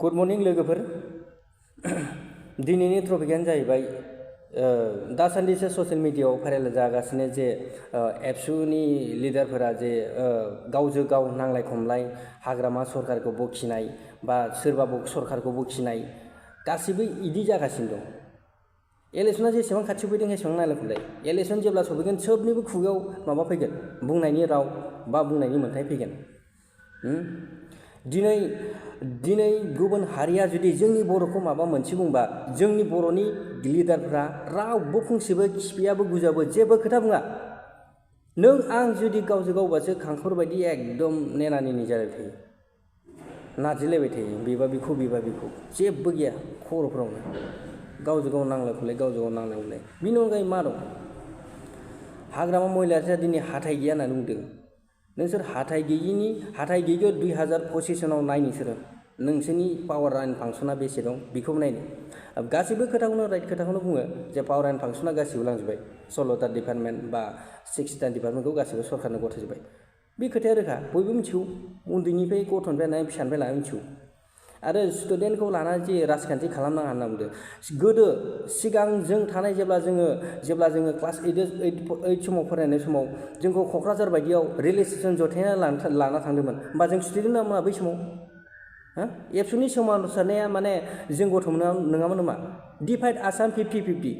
Good morning लोगोफोर दिनैनि टपिकआनो जाहैबाय दासान्दिसो ससियेल मिडियायाव भाइरेल जागासिनो जे एबसुनि लिडारफोरा जे गावजों गाव नांलाय खमलाय हाग्रामा सरकारखौ बखिनाय बा सोरबा सरकारखौ बखिनाय गासिबो इदि जागासिनो दं। इलेक्शना जेसेबां खाथियाव फैदों एसेबां नांलाय खमलाय इलेक्शन जेब्ला सफैगोन सोबनिबो खुगायाव माबा फैगोन बुंनायनि राव बा बुंनायनि मोन्थाय फैगोन। दिनै गुबुन हारिया जुदि जोंनि बर'खौ माबा मोनसे बुंबा जोंनि बर'नि लिडारफ्रा रावबो फंसेबो खिफियाबो गुजाबो जेबो खोथा बुङा। नों आं जुदि गावजों गावबासो खांखर बायदि एकदम नेनानि जालायबाय थायो, नारजिलायबाय थायो, बेबा बिखौ जेबो गैया खर'फोरावनो गावजों गाव नांलाय खमलाय बिनि अनगायै मा दं? हाग्रामा महिलाया दिनै हाथाइ गैया होननानै बुंदों। नोंसोर हाथाइ गैयिखौ 2025 सनाव नाय नोंसोरो नोंसोरनि पावार एन्ड फांसना बेसे दं बेखौ नायनो। गासैबो खोथाखौनो राइट खोथाखौनो बुङो जे पावार एन्ड फांसना गासैबो लांजोब्बाय, 16टा डिपार्टमेन्ट बा 6टा डिपार्टमेन्टखौ गासैबो सरकारनो गथायजोब्बाय। बे खोथाया रोखा, बयबो मिथिगौ, उन्दैनिफ्राय गथ'निफ्राय लानानै फिसानिफ्राय लानानै मिथिगौ। आरो स्टुडेन्टखौ लानानै जे राजखान्थि खालामनाङा होनना बुंदों। गोदो सिगां जों थानाय जेब्ला जोङो क्लास 8 समाव फरायनाय समाव जोंखौ क'क्राझार बायदियाव रेलवे स्टेसन जथायना लाना थांदोंमोन, होमबा जों स्टुडेन्ट नङा बै समाव? एबसुनि सोमावसारनाया माने जों गथ' नङामोन नामा? Divide Assam 50-50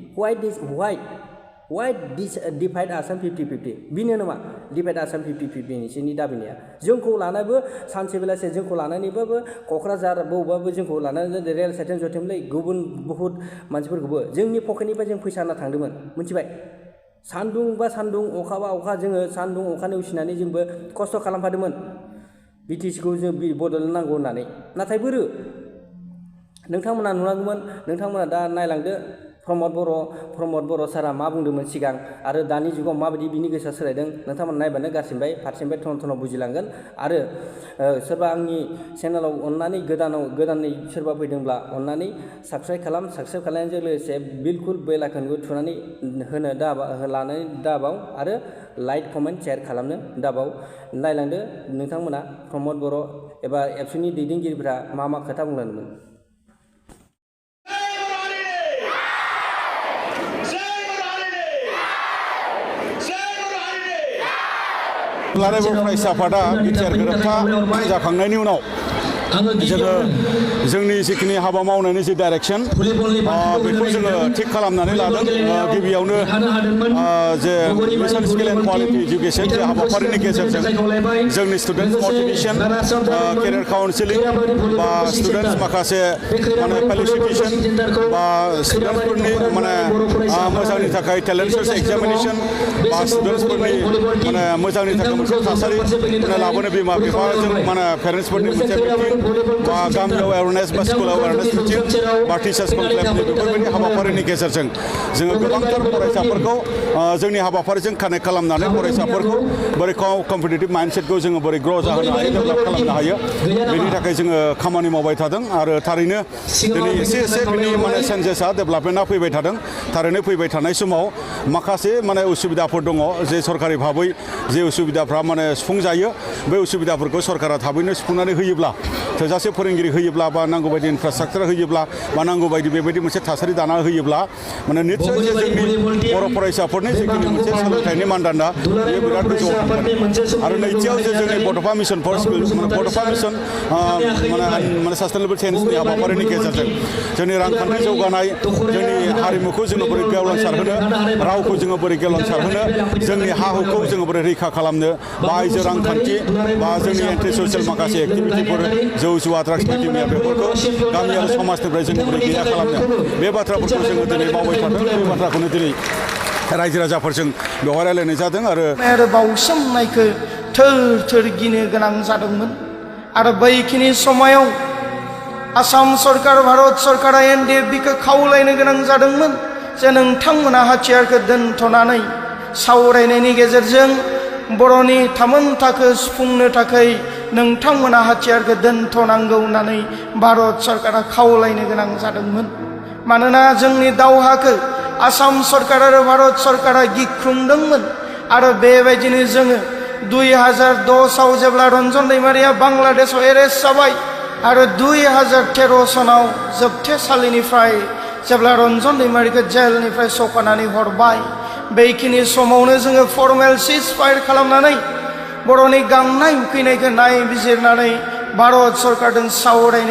white divide Assam 50-50 बेनो नामा डिभाइड आसाम 50-50 नोंसोरनि दाबिनाया? जोंखौ लानानैबो सानसे बेलासे जोंखौ लानानैबाबो क'क्राझार बबावबाबो जोंखौ लानानै रेल स्टेसन जथायमोनलै गुबुन बहुत मानसिफोरखौबो जोंनि पकेटनिफ्राय जों फैसा होना थांदोंमोन, मिथिबाय? सान्दुं बा सान्दुं अखा बा अखा जोङो सान्दुं अखा नेवसिनानै जोंबो खस्थ' खालामफादोंमोन बिटिसिखौ जों बड'लेण्ड नांगौ होननानै। नाथाय बोरो नोंथांमोना नुनांगौमोन, नोंथांमोना दा नायलांदो प्रमद बर' सारा मा बुंदोंमोन सिगां आरो दानि जुगाव माबायदि बिनि गोसोआ सोलायदों नोंथांमोना नायबानो गासिनिफ्राय फारसेनिफ्राय थन बुजिलांगोन। आरो सोरबा आंनि चेनेलाव अननानै गोदानै सोरबा फैदोंब्ला अननानै साबस्क्राइब खालामनायजों लोगोसे बिलकुल बेल आइकनखौ थुनानै लानानै दाबाव आरो लाइक कमेन्ट शेयार खालामनो दाबाव। नायलांदो नोंथांमोना प्रमद बर' एबा एबसुनि दैदेनगिरिफ्रा मा खोथा बुंलांदोंमोन। दुलाराय बर' फरायसा आफादा बिटिआर गोरोबथा जाखांनायनि उनाव जोंनि जिखिनि हाबा मावनायनि जि डाइरेक्सन बेखौ जोङो थिग खालामनानै लादों। गिबियावनो जे mission skill and quality education जे हाबाफारिनि गेजेरजों जोंनि स्टुडेन्टस मटिभेसन, केरियार काउन्सिलिं बा स्टुडेन्टस माखासे फेलिसिटेसन बा स्टुडेन्टसफोरनि मोजांनि थाखाय टेलेन्ट सार्च एग्जामिनेसन बा स्टुडेन्टसफोरनि मोजांनि थाखाय मोनसे थासारि लाबोनो बिमा बिफाजों पेरेन्टसफोरनि मोनसे मिटिं बा गामियाव एवारनेस बा स्कुलाव एवारनेस मिटिं बा टिचार्स कनक्लेभनि बेफोरबायदि हाबाफारिनि गेजेरजों जोङो गोबांथार फरायसाफोरखौ जोंनि हाबाफारिजों कानेक्ट खालामनानै फरायसाफोरखौ बोरै कम्पिटिटिभ माइन्डसेटखौ जोङो बोरै ग्र' जाहोनो हायो, डेभेलप खालामनो हायो, बेनि थाखाय जोङो खामानि मावबाय थादों। आरो थारैनो दिनै एसे बिनि चेन्जेसआ डेभेलपमेन्टआ फैबाय थादों। थारैनो फैबाय थानाय समाव माखासे उसुबिदाफोर दङ जे सरकारि भाबै जे उसुबिदाफ्रा सुफुंजायो, बे उसुबिदाफोरखौ सरकारा थाबैनो सुफुंनानै होयोब्ला, थोजासे फोरोंगिरि होयोब्ला बा नांगौ बायदि इनफ्रास्ट्राक्चार होयोब्ला बा नांगौ बायदि बेबायदि मोनसे थासारि दाना होयोब्ला निस्सय जे जोंनि बर' फरायसाफोरनि जिखिनि मोनसे सोलोंथाइनि मानदान्दा बेयो बिराद गोजौआव थांगोन। आरो नैथियाव जे जोंनि बड'फा मिशन फर स्किल बड'फा मिशन सास्टेनेबल चेन्जनि हाबाफारिनि गेजेरजों जोंनि रांखान्थि जौगानाय, जोंनि हारिमुखौ जोङो बोरै गेवलांसारहोनो, रावखौ जोङो बोरै गेवलांसारहोनो, जोंनि हा हुखौ जोङो बोरै रैखा खालामनो, बा आइजो रांखान्थि बा जोंनि एन्टि ससियेल माखासे एक्टिभिटिफोर जौ जुवा ड्राग्स बायदिमैया बेफोरखौ गामि आरो समाजनिफ्राय जों बोरै गैया खालामनो, बे बाथ्राफोरखौ जोङो दिनै मावबाय थादों। बे बाथ्राखौनो दिनै रायजो राजाफोरजों बेवहाय रायलायनाय जादों। आरो बावसोमनायखौ थोर गिनो गोनां जादोंमोन। आरो बैखिनि समायाव आसाम सरकार, भारत सरकारा एनडिएफबिखौ खावलायनो गोनां जादोंमोन जे नोंथांमोना हाथियारखौ दोनथ'नानै सावरायनायनि गेजेरजों बर'नि थामोन्थाखौ सुफुंनो थाखाय नोंथांमोना हाथियारखौ दोनथ'नांगौ होननानै भारत सरकारा खावलायनो गोनां जादोंमोन। मानोना जोंनि दावहाखौ आसाम सरकार आरो भारत सरकारा गिख्रुंदोंमोन। आरो बेबायदिनो जोङो 2010आव जेब्ला रन्जन दैमारिया बांलादेशआव एरेस्ट जाबाय, आरो 2013 सनाव जोबथेसालिनिफ्राय जेब्ला रन्जन दैमारिखौ जेलनिफ्राय सौखानानै हरबाय बेखिनि समावनो जोङो फर्मेल सिजफायार खालामनानै बर'नि गांनाय उखैनायखौ नायबिजिरनानै भारत सरकारजों सावरायनो